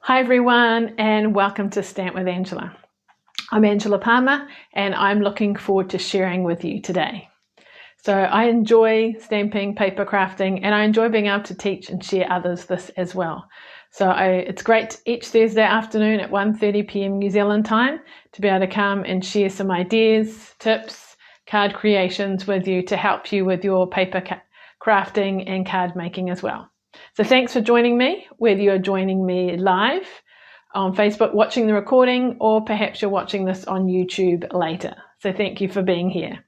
Hi everyone, and welcome to Stamp with Angela. I'm Angela Palmer and I'm looking forward to sharing with you today. So I enjoy stamping, paper crafting, and I enjoy being able to teach and share others this as well. So it's great each Thursday afternoon at 1:30 p.m. New Zealand time to be able to come and share some ideas, tips, card creations with you to help you with your paper crafting and card making as well. So thanks for joining me, whether you're joining me live on Facebook watching the recording, or perhaps you're watching this on YouTube later. So thank you for being here.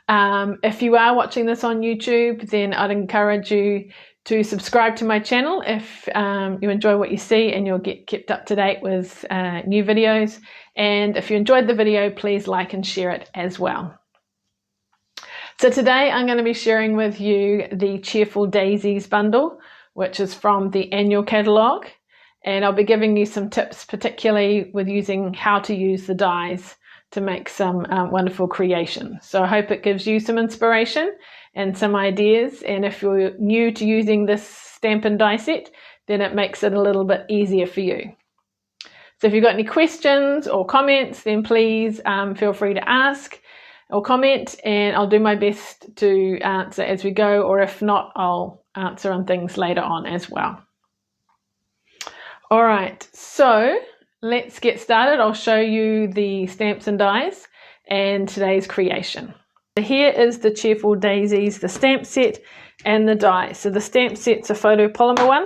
If you are watching this on YouTube, then I'd encourage you to subscribe to my channel if you enjoy what you see, and you'll get kept up to date with new videos. And if you enjoyed the video, please like and share it as well. So today I'm going to be sharing with you the Cheerful Daisies bundle, which is from the annual catalogue. And I'll be giving you some tips, particularly with using how to use the dies to make some wonderful creations. So I hope it gives you some inspiration and some ideas. And if you're new to using this stamp and die set, then it makes it a little bit easier for you. So if you've got any questions or comments, then please feel free to ask or comment, and I'll do my best to answer as we go, or if not, I'll answer on things later on as well. All right, so let's get started. I'll show you the stamps and dies and today's creation. Here is the Cheerful Daisies, the stamp set and the die. So the stamp set's a photopolymer one.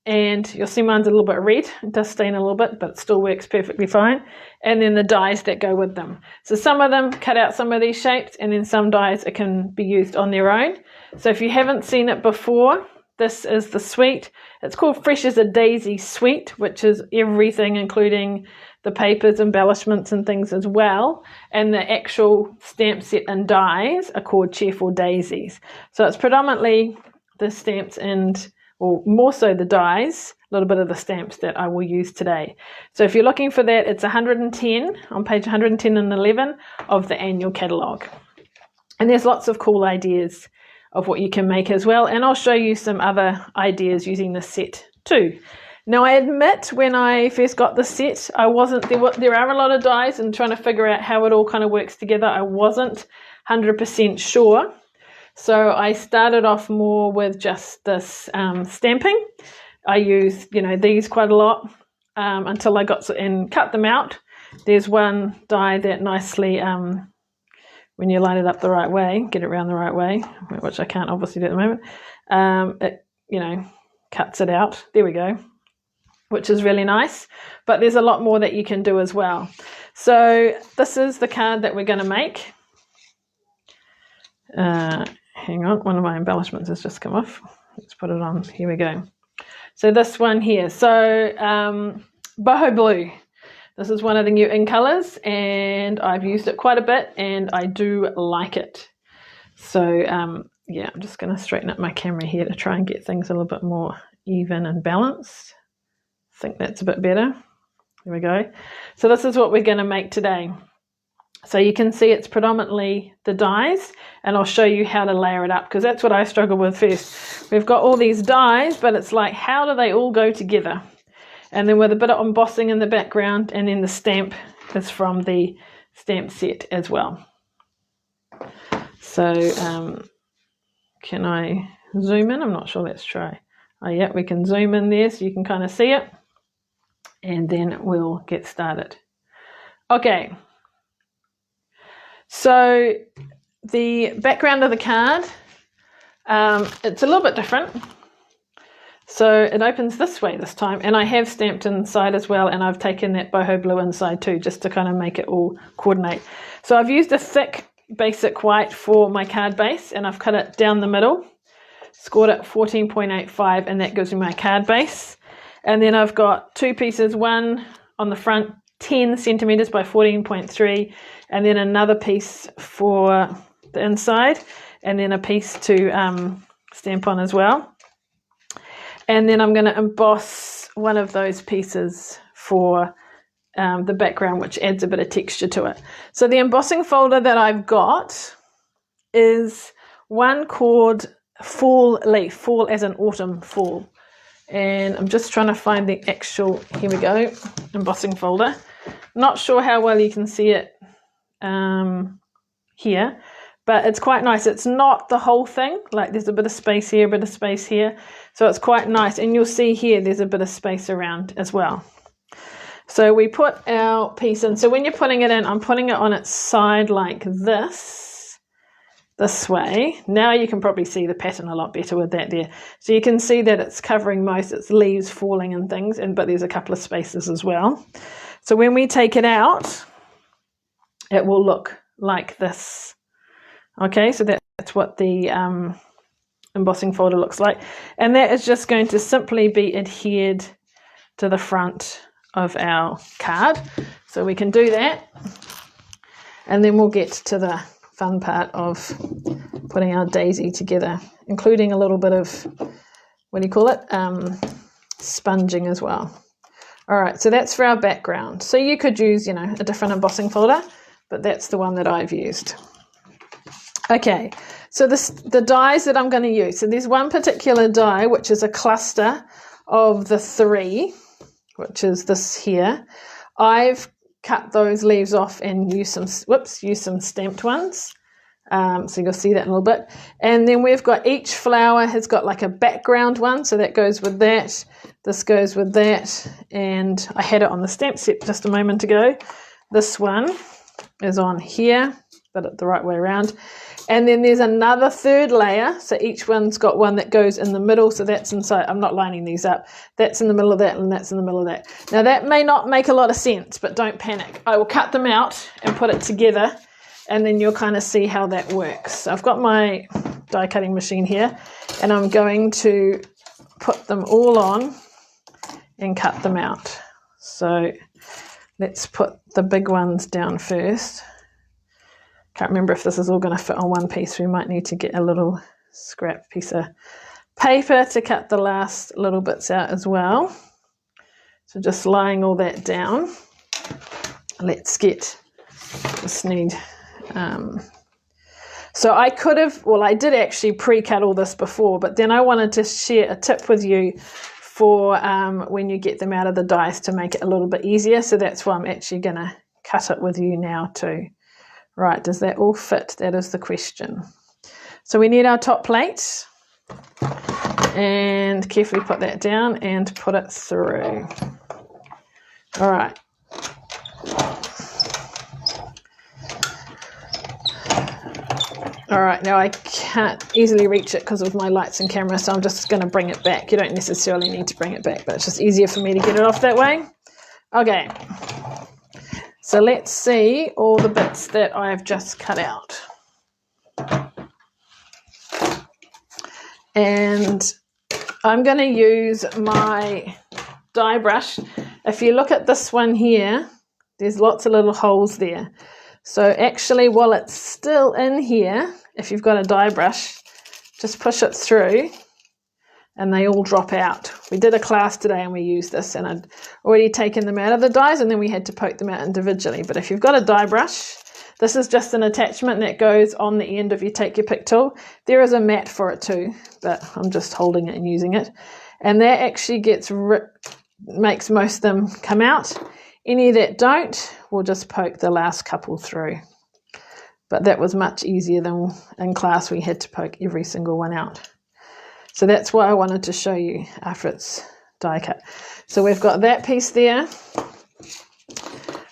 And you'll see mine's a little bit red. It does stain a little bit, but it still works perfectly fine. And then the dies that go with them. So some of them cut out some of these shapes, and then some dies it can be used on their own. So if you haven't seen it before, this is the suite. It's called Fresh as a Daisy suite, which is everything, including the papers, embellishments and things as well. And the actual stamp set and dies are called Cheerful Daisies. So it's predominantly the stamps and, or more so the dies, a little bit of the stamps that I will use today. So if you're looking for that, it's 110 on page 110 and 11 of the annual catalogue. And there's lots of cool ideas of what you can make as well. And I'll show you some other ideas using this set too. Now I admit when I first got the set, there are a lot of dies, and trying to figure out how it all kind of works together, I wasn't 100% sure. So I started off more with just this stamping. I used, these quite a lot until I got and cut them out. There's one die that nicely, when you line it up the right way, get it around the right way, which I can't obviously do at the moment, it, cuts it out. There we go, which is really nice. But there's a lot more that you can do as well. So this is the card that we're going to make. Hang on, one of my embellishments has just come off. Let's put it on. Here we go. So this one here. So boho blue. This is one of the new in colors, and I've used it quite a bit, and I do like it. So yeah, I'm just going to straighten up my camera here to try and get things a little bit more even and balanced. I think that's a bit better. There we go. So this is what we're going to make today. So you can see it's predominantly the dies, and I'll show you how to layer it up, because that's what I struggle with first. We've got all these dies, but it's like, how do they all go together? And then with a bit of embossing in the background, and then the stamp is from the stamp set as well. So can I zoom in? I'm not sure. Let's try. Oh yeah, we can zoom in there so you can kind of see it. And then we'll get started. Okay. So the background of the card, it's a little bit different. So it opens this way this time, and I have stamped inside as well, and I've taken that boho blue inside too, just to kind of make it all coordinate. So I've used a thick basic white for my card base, and I've cut it down the middle, scored it 14.85, and that gives me my card base. And then I've got two pieces, one on the front 10 centimeters by 14.3, and then another piece for the inside, and then a piece to stamp on as well. And then I'm going to emboss one of those pieces for the background, which adds a bit of texture to it. So the embossing folder that I've got is one called Fall Leaf, fall as in autumn, fall. And I'm just trying to find the actual, here we go, embossing folder. Not sure how well you can see it here, but it's quite nice. It's not the whole thing, like there's a bit of space here, a bit of space here. So it's quite nice. And you'll see here, there's a bit of space around as well. So we put our piece in. So when you're putting it in, I'm putting it on its side like this way. Now you can probably see the pattern a lot better with that there. So you can see that it's covering most, its leaves falling and things, but there's a couple of spaces as well. So when we take it out, it will look like this. Okay, so that's what the embossing folder looks like. And that is just going to simply be adhered to the front of our card. So we can do that. And then we'll get to the fun part of putting our daisy together, including a little bit of, what do you call it? Sponging as well. All right, so that's for our background. So you could use, you know, a different embossing folder, but that's the one that I've used. Okay, so the dies that I'm going to use. So there's one particular die, which is a cluster of the 3, which is this here. I've cut those leaves off and use some stamped ones. So you'll see that in a little bit. And then we've got, each flower has got like a background one, so that goes with that. This goes with that. And I had it on the stamp set just a moment ago. This one is on here, but the right way around. And then there's another 3rd layer. So each one's got one that goes in the middle. So that's inside. I'm not lining these up. That's in the middle of that, and that's in the middle of that. Now that may not make a lot of sense, but don't panic. I will cut them out and put it together, and then you'll kind of see how that works. So I've got my die cutting machine here, and I'm going to put them all on and cut them out. So let's put the big ones down first. Can't remember if this is all going to fit on one piece. We might need to get a little scrap piece of paper to cut the last little bits out as well. So just laying all that down. Let's get this need. So I could have, well, I did actually pre-cut all this before, but then I wanted to share a tip with you for when you get them out of the dies to make it a little bit easier. So that's why I'm actually going to cut it with you now too. Right, does that all fit? That is the question. So we need our top plate, and carefully put that down and put it through. All right. All right, now I can't easily reach it because of my lights and camera, so I'm just going to bring it back. You don't necessarily need to bring it back, but it's just easier for me to get it off that way. Okay. So let's see all the bits that I've just cut out. And I'm going to use my die brush. If you look at this one here, there's lots of little holes there. So actually, while it's still in here, if you've got a die brush, just push it through and they all drop out. We did a class today and we used this, and I'd already taken them out of the dies and then we had to poke them out individually. But if you've got a die brush, this is just an attachment that goes on the end if you take your pick tool. There is a mat for it too, but I'm just holding it and using it. And that actually makes most of them come out. Any that don't, we'll just poke the last couple through. But that was much easier than in class we had to poke every single one out. So that's why I wanted to show you after it's die cut. So we've got that piece there.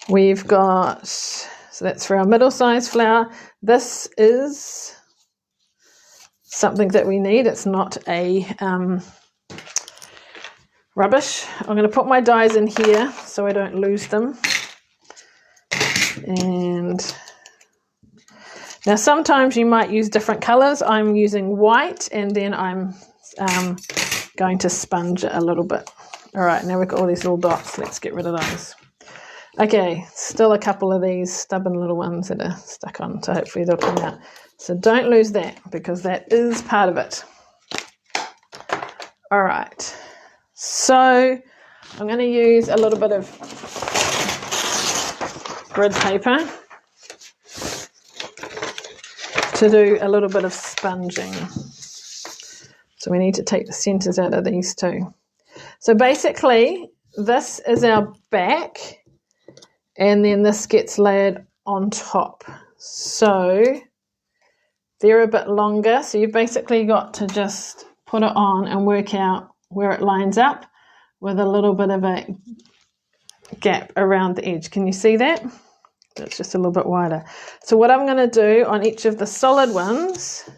We've got, so that's for our middle-sized flower. This is something that we need. It's not a rubbish. I'm going to put my dies in here so I don't lose them. And now sometimes you might use different colors. I'm using white, and then I'm going to sponge it a little bit. All right, now we've got all these little dots. Let's get rid of those. Okay, still a couple of these stubborn little ones that are stuck on, so hopefully they'll come out. So don't lose that, because that is part of it. All right, so I'm going to use a little bit of grid paper to do a little bit of sponging. So we need to take the centers out of these two. So basically, this is our back, and then this gets layered on top. So they're a bit longer, so you've basically got to just put it on and work out where it lines up with a little bit of a gap around the edge. Can you see that? It's just a little bit wider. So what I'm going to do on each of the solid ones,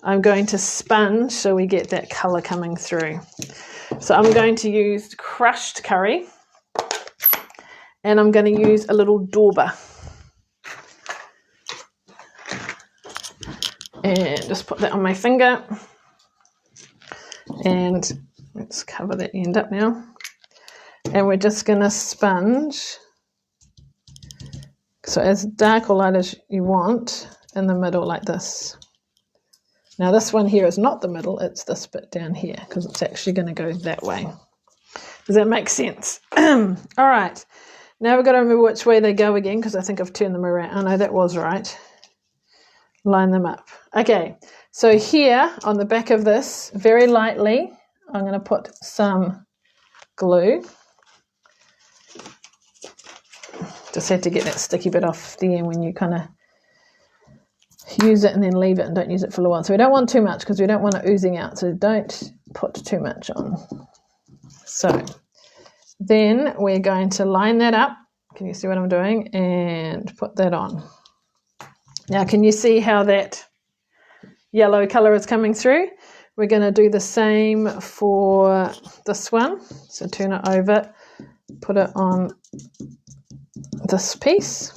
I'm going to sponge so we get that colour coming through. So I'm going to use crushed curry, and I'm going to use a little dauber. And just put that on my finger. And let's cover that end up now. And we're just going to sponge. So as dark or light as you want in the middle like this. Now this one here is not the middle, it's this bit down here because it's actually going to go that way. Does that make sense? All right. Now we've got to remember which way they go again because I think I've turned them around. Oh no, that was right. Line them up. Okay, so here on the back of this, very lightly, I'm going to put some glue. Just had to get that sticky bit off the end when you kind of use it and then leave it and don't use it for a little while. So we don't want too much because we don't want it oozing out. So don't put too much on. So then we're going to line that up. Can you see what I'm doing? And put that on. Now can you see how that yellow colour is coming through? We're going to do the same for this one. So turn it over, put it on this piece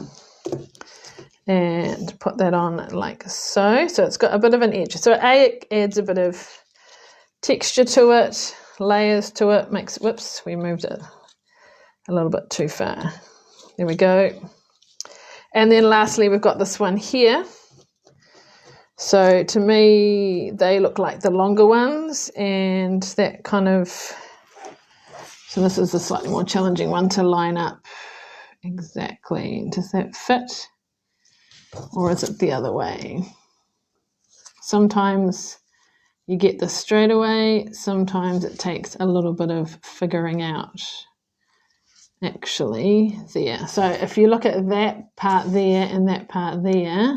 and put that on like so. So it's got a bit of an edge. So it adds a bit of texture to it, layers to it, makes, whoops, we moved it a little bit too far. There we go. And then lastly, we've got this one here. So to me, they look like the longer ones, and that kind of, so this is the slightly more challenging one to line up exactly. Does that fit? Or is it the other way? Sometimes you get this straight away. Sometimes it takes a little bit of figuring out. Actually, there. So if you look at that part there and that part there,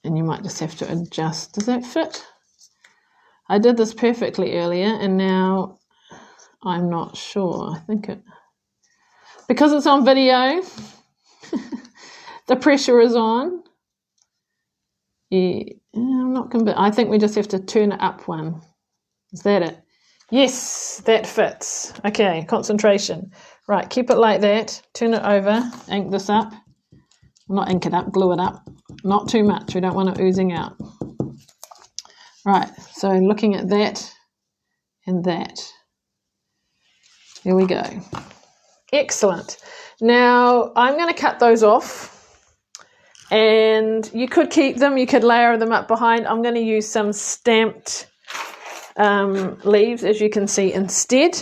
and you might just have to adjust. Does that fit? I did this perfectly earlier, and now I'm not sure. I think it, because it's on video, the pressure is on. Yeah, I'm not convinced. I think we just have to turn it up one. Is that it? Yes, that fits. Okay, concentration. Right, keep it like that. Turn it over. Ink this up. Not ink it up, glue it up. Not too much. We don't want it oozing out. Right, so looking at that and that. There we go. Excellent. Now, I'm going to cut those off. And you could keep them. You could layer them up behind. I'm going to use some stamped leaves, as you can see, instead.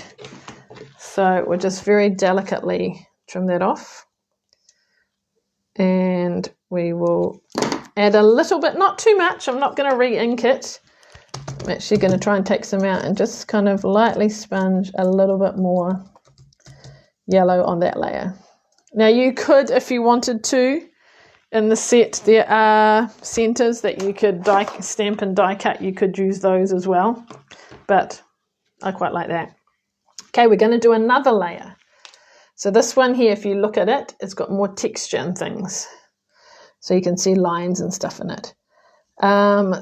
So we'll just very delicately trim that off, and we will add a little bit, not too much. I'm not going to re-ink it. I'm actually going to try and take some out and just kind of lightly sponge a little bit more yellow on that layer. Now you could, if you wanted to, in the set there are centres that you could die, stamp and die cut. You could use those as well, but I quite like that. Okay, we're going to do another layer. So this one here, if you look at it, it's got more texture and things. So you can see lines and stuff in it.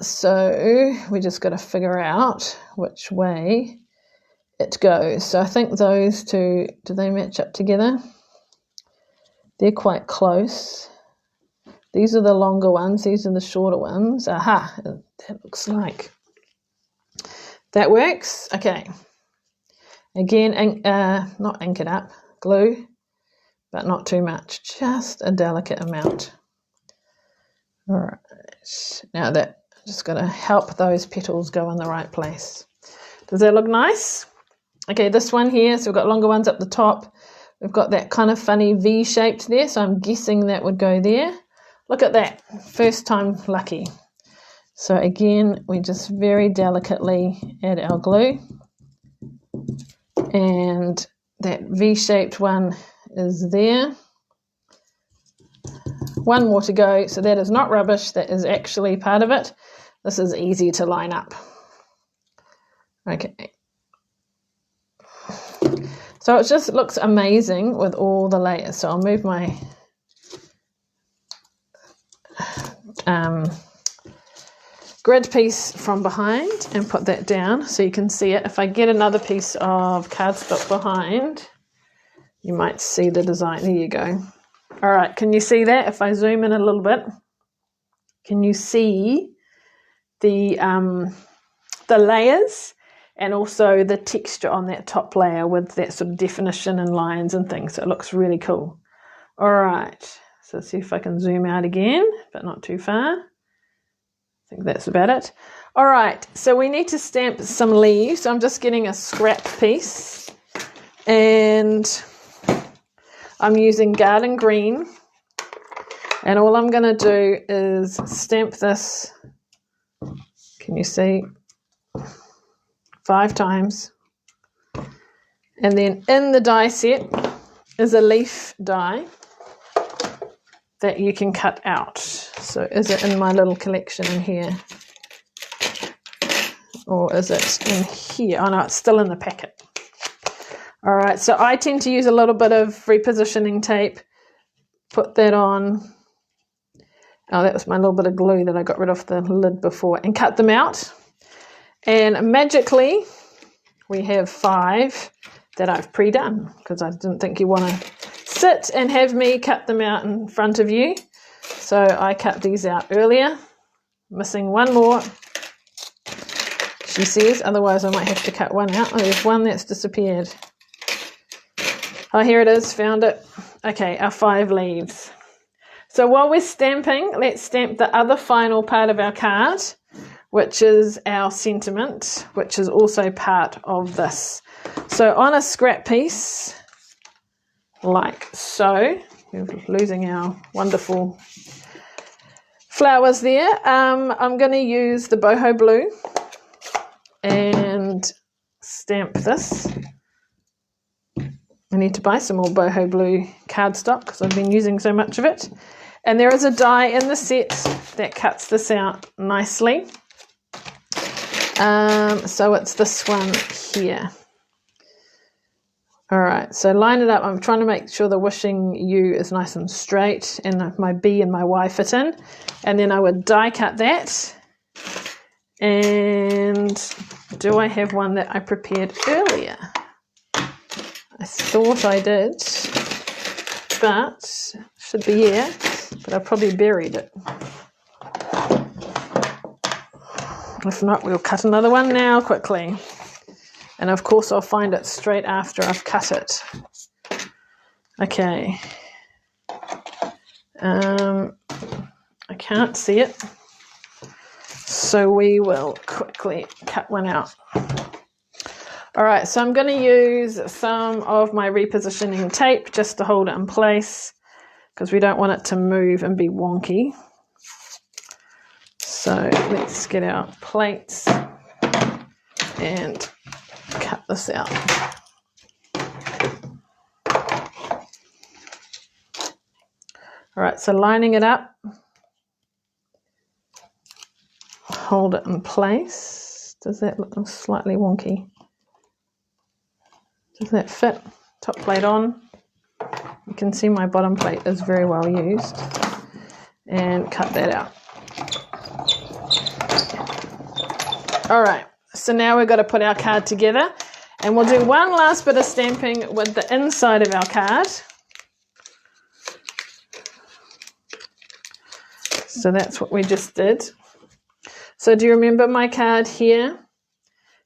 So we just got to figure out which way it goes. So I think those two, do they match up together? They're quite close. These are the longer ones. These are the shorter ones. Aha, that looks like. That works. Okay. Again, not ink it up, glue, but not too much. Just a delicate amount. All right. Now that just got to help those petals go in the right place. Does that look nice? Okay, this one here. So we've got longer ones up the top. We've got that kind of funny V shaped there. So I'm guessing that would go there. Look at that, first time lucky. So again, we just very delicately add our glue. And that V-shaped one is there. One more to go. So that is not rubbish. That is actually part of it. This is easy to line up. Okay. So it just looks amazing with all the layers. So I'll move my grid piece from behind and put that down so you can see it. If I get another piece of cardstock behind, you might see the design. There you go. All right, can you see that? If I zoom in a little bit, can you see the layers and also the texture on that top layer with that sort of definition and lines and things? So it looks really cool. All right, so see if I can zoom out again, but not too far. I think that's about it. All right, so we need to stamp some leaves. So I'm just getting a scrap piece and I'm using garden green. And all I'm going to do is stamp this, can you see, 5 times. And then in the die set is a leaf die that you can cut out. So is it in my little collection in here? Or is it in here? Oh no, it's still in the packet. All right, so I tend to use a little bit of repositioning tape, put that on. Oh, that was my little bit of glue that I got rid of the lid before, and cut them out. And magically, we have 5 that I've pre-done because I didn't think you want to sit and have me cut them out in front of you. So I cut these out earlier, missing one more, she says, otherwise I might have to cut one out. Oh, there's one that's disappeared. Oh, here it is, found it. Okay, our 5 leaves. So while we're stamping, let's stamp the other final part of our card, which is our sentiment, which is also part of this. So on a scrap piece, like so, we're losing our wonderful flowers there. I'm going to use the boho blue and stamp this. I need to buy some more boho blue cardstock because I've been using so much of it. And there is a die in the set that cuts this out nicely. So it's this one here. All right, so line it up. I'm trying to make sure the wishing U is nice and straight and my B and my Y fit in. And then I would die cut that. And do I have one that I prepared earlier? I thought I did, but should be here, but I probably buried it. If not, we'll cut another one now quickly. And of course, I'll find it straight after I've cut it. Okay. I can't see it. So we will quickly cut one out. All right, so I'm going to use some of my repositioning tape just to hold it in place because we don't want it to move and be wonky. So let's get our plates and cut this out. All right, so lining it up, hold it in place. Does that look slightly wonky? Does that fit? Top plate on. You can see my bottom plate is very well used. And cut that out. All right, so now we've got to put our card together. And we'll do one last bit of stamping with the inside of our card. So that's what we just did. So do you remember my card here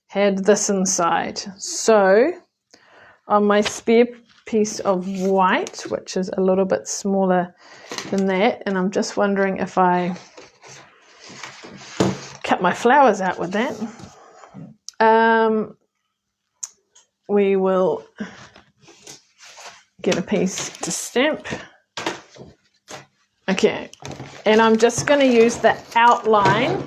had this inside? So on my spare piece of white, which is a little bit smaller than that, and I'm just wondering if I cut my flowers out with that, we will get a piece to stamp. Okay, and I'm just going to use the outline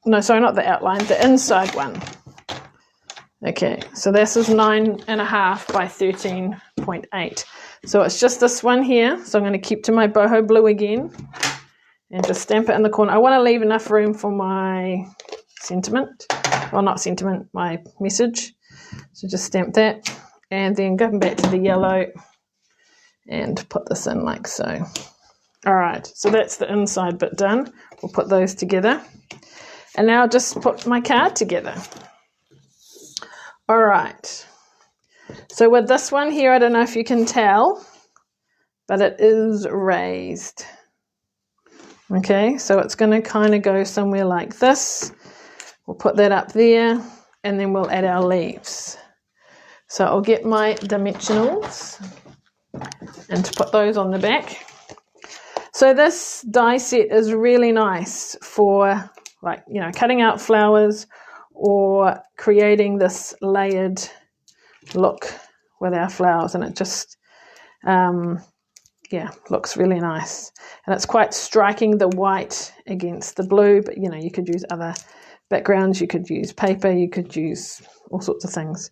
no, sorry, not the outline, the inside one. Okay, so this is 9.5 by 13.8. So it's just this one here. So I'm going to keep to my boho blue again and just stamp it in the corner. I want to leave enough room for my sentiment. Well, not sentiment, my message. So just stamp that. And then go back to the yellow and put this in like so. All right, so that's the inside bit done. We'll put those together. And now I'll just put my card together. All right. So with this one here, I don't know if you can tell, but it is raised. Okay, so it's going to kind of go somewhere like this. We'll put that up there, and then we'll add our leaves. So I'll get my dimensionals and to put those on the back. So this die set is really nice for, like, you know, cutting out flowers or creating this layered look with our flowers, and it just yeah, looks really nice. And it's quite striking, the white against the blue, but you know, you could use other backgrounds, you could use paper, you could use all sorts of things.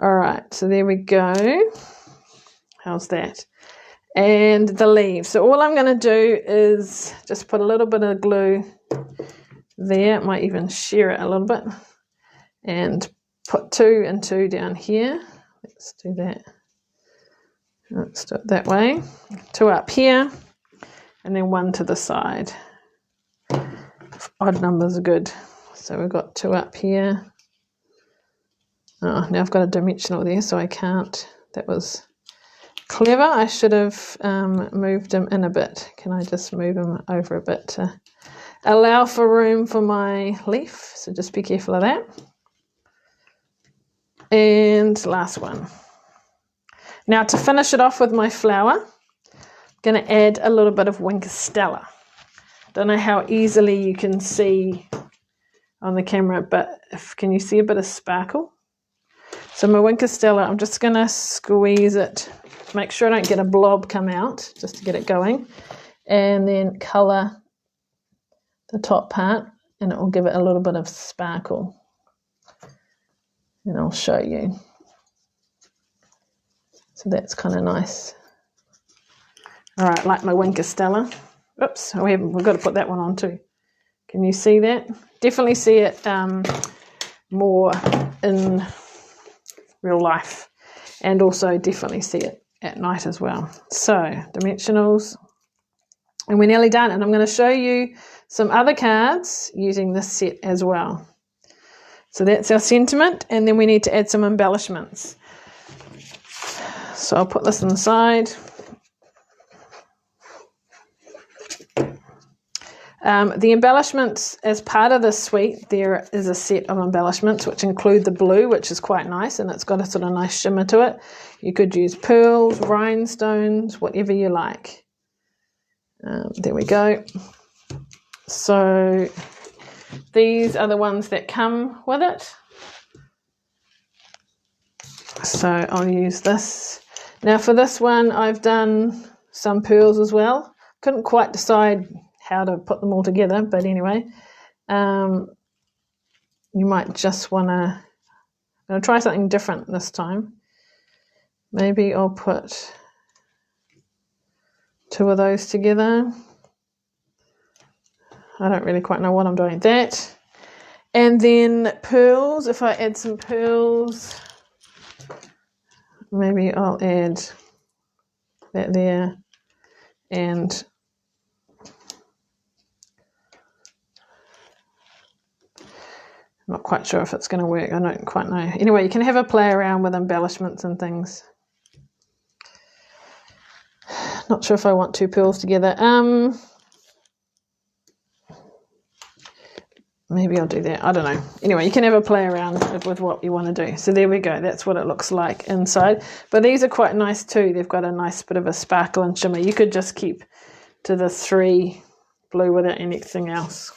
All right, so there we go. How's that? And the leaves. So all I'm going to do is just put a little bit of glue there. Might even shear it a little bit. And put 2 and 2 down here. Let's do that. Let's do it that way. 2 up here. And then 1 to the side. Odd numbers are good. So we've got 2 up here. Oh, now I've got a dimensional there, so I can't. That was clever. I should have moved them in a bit. Can I just move them over a bit to allow for room for my leaf? So just be careful of that. And last one. Now to finish it off with my flower, I'm going to add a little bit of Winker Stella. Don't know how easily you can see on the camera, but can you see a bit of sparkle? So my Winker Stella, I'm just going to squeeze it, make sure I don't get a blob come out, just to get it going, and then colour the top part, and it will give it a little bit of sparkle. And I'll show you. So that's kind of nice. All right, like my Winker Stella. Oops, we've got to put that one on too. Can you see that? Definitely see it more in real life, and also definitely see it at night as well. So dimensionals, and we're nearly done, and I'm going to show you some other cards using this set as well. So that's our sentiment, and then we need to add some embellishments. So I'll put this inside. The embellishments, as part of this suite, there is a set of embellishments which include the blue, which is quite nice, and it's got a sort of nice shimmer to it. You could use pearls, rhinestones, whatever you like. There we go. So these are the ones that come with it. So I'll use this. Now for this one, I've done some pearls as well. Couldn't quite decide how to put them all together, but anyway, you might just want to, I'm going to try something different this time. Maybe I'll put 2 of those together. I don't really quite know what I'm doing with that. And then pearls, if I add some pearls, maybe I'll add that there, and I'm not quite sure if it's going to work. I don't quite know. Anyway, you can have a play around with embellishments and things. Not sure if I want 2 pearls together. Maybe I'll do that. I don't know. Anyway, you can have a play around with what you want to do. So there we go. That's what it looks like inside. But these are quite nice too. They've got a nice bit of a sparkle and shimmer. You could just keep to the 3 blue without anything else.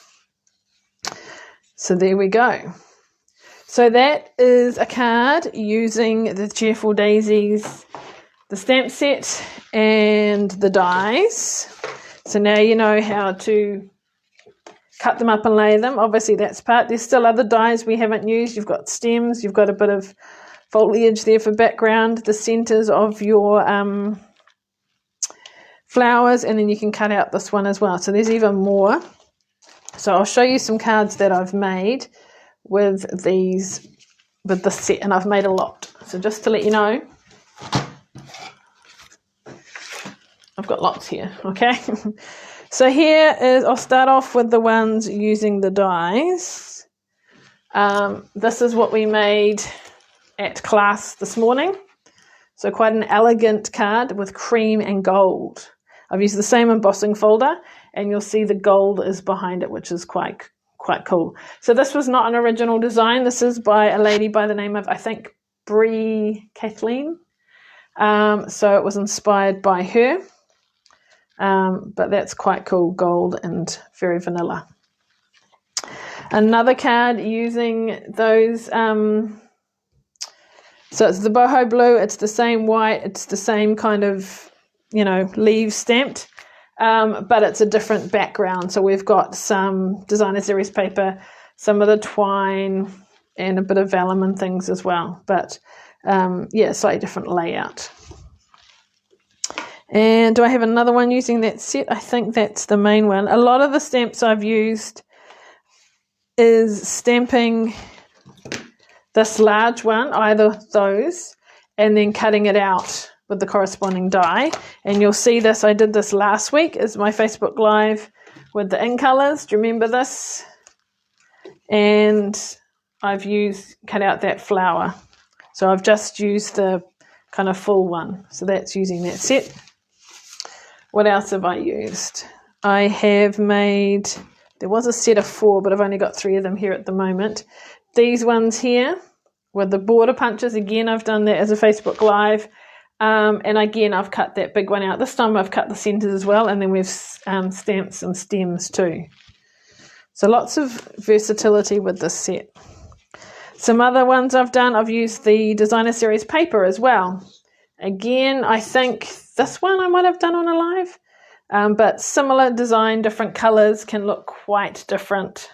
So there we go. So that is a card using the Cheerful Daisies, the stamp set, and the dies. So now you know how to cut them up and lay them. Obviously that's part. There's still other dies we haven't used. You've got stems, you've got a bit of foliage there for background, the centers of your flowers, and then you can cut out this one as well. So there's even more. So I'll show you some cards that I've made with this set, and I've made a lot. So just to let you know, I've got lots here, okay? So here is, I'll start off with the ones using the dies. This is what we made at class this morning. So quite an elegant card with cream and gold. I've used the same embossing folder, and you'll see the gold is behind it, which is quite cool. So this was not an original design. This is by a lady by the name of, I think, Brie Kathleen. So it was inspired by her. But that's quite cool, gold and very vanilla. Another card using those, so it's the boho blue, it's the same white, it's the same kind of, leaves stamped, but it's a different background. So we've got some designer series paper, some of the twine, and a bit of vellum and things as well. But slightly different layout. And do I have another one using that set? I think that's the main one. A lot of the stamps I've used is stamping this large one, either those, and then cutting it out with the corresponding die. And you'll see this, I did this last week, is my Facebook Live with the in colors. Do you remember this? And I've cut out that flower. So I've just used the kind of full one. So that's using that set. What else have I used? I have made, there was a set of 4, but I've only got 3 of them here at the moment. These ones here with the border punches, again, I've done that as a Facebook Live. And again, I've cut that big one out. This time I've cut the centers as well, and then we've stamped some stems too. So lots of versatility with this set. Some other ones I've done, I've used the designer series paper as well. Again, I think this one I might have done on a live, but similar design, different colors, can look quite different,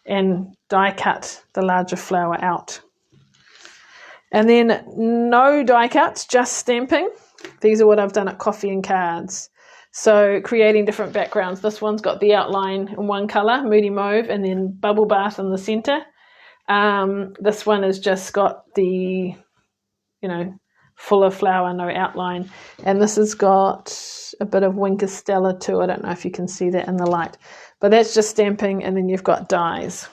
and die cut the larger flower out. And then no die cuts, just stamping. These are what I've done at Coffee and Cards. So creating different backgrounds. This one's got the outline in one color, Moody Mauve, and then Bubble Bath in the center. This one has just got the, fuller flower, no outline. And this has got a bit of Winker Stella too. I don't know if you can see that in the light. But that's just stamping, and then you've got dies.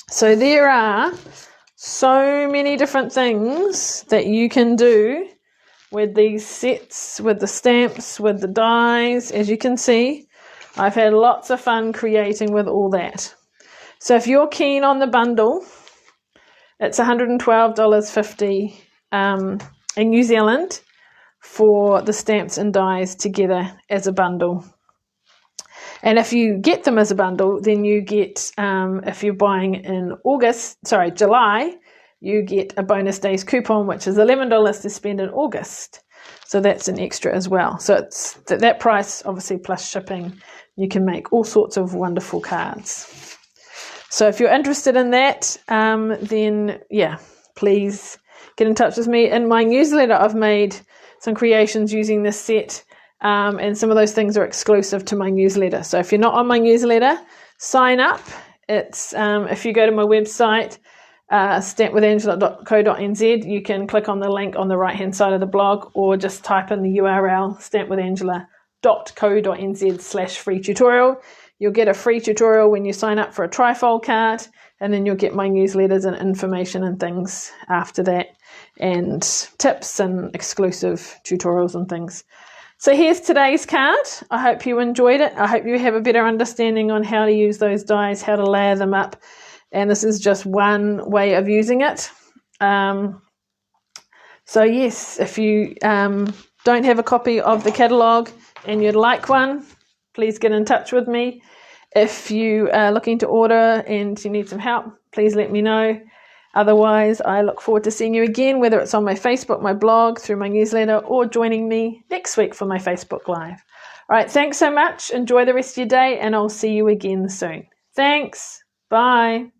So there are so many different things that you can do with these sets, with the stamps, with the dies. As you can see, I've had lots of fun creating with all that. So if you're keen on the bundle, it's $112.50 in New Zealand for the stamps and dies together as a bundle. And if you get them as a bundle, then you get, if you're buying in July, you get a bonus days coupon, which is $11 to spend in August. So that's an extra as well. So it's that price, obviously, plus shipping, you can make all sorts of wonderful cards. So if you're interested in that, then please get in touch with me. In my newsletter, I've made some creations using this set, and some of those things are exclusive to my newsletter. So if you're not on my newsletter, sign up. It's if you go to my website, stampwithangela.co.nz, you can click on the link on the right hand side of the blog, or just type in the URL stampwithangela.co.nz/free tutorial. You'll get a free tutorial when you sign up for a trifold card, and then you'll get my newsletters and information and things after that, and tips and exclusive tutorials and things. So here's today's card. I hope you enjoyed it. I hope you have a better understanding on how to use those dies, how to layer them up. And this is just one way of using it. So yes, if you don't have a copy of the catalogue and you'd like one, please get in touch with me. If you are looking to order and you need some help, please let me know. Otherwise, I look forward to seeing you again, whether it's on my Facebook, my blog, through my newsletter, or joining me next week for my Facebook Live. All right, thanks so much. Enjoy the rest of your day, and I'll see you again soon. Thanks. Bye.